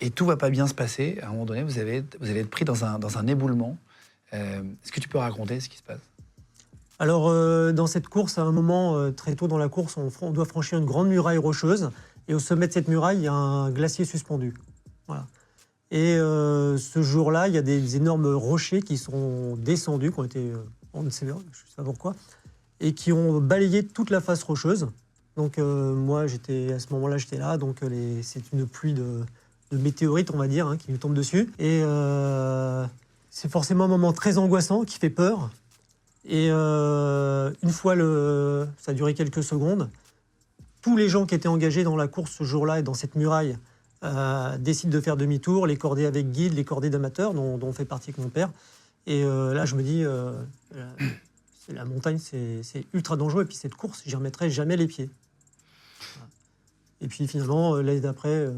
et tout va pas bien se passer. À un moment donné, vous allez être pris dans un éboulement. Est-ce que tu peux raconter ce qui se passe? Alors, dans cette course, à un moment, très tôt dans la course, on doit franchir une grande muraille rocheuse. Et au sommet de cette muraille, il y a un glacier suspendu. Voilà. Et ce jour-là, il y a des énormes rochers qui sont descendus, qui ont été, on ne sait, je ne sais pas pourquoi, et qui ont balayé toute la face rocheuse. Donc moi, à ce moment-là, j'étais là. Donc c'est une pluie de météorites, on va dire, qui nous tombe dessus. Et c'est forcément un moment très angoissant, qui fait peur. Et une fois ça a duré quelques secondes, tous les gens qui étaient engagés dans la course ce jour-là et dans cette muraille décident de faire demi-tour, les cordées avec guide, les cordées d'amateurs, dont fait partie avec mon père. Et là, je me dis, la montagne, c'est ultra dangereux. Et puis cette course, j'y remettrai jamais les pieds. Voilà. Et puis finalement, l'année d'après...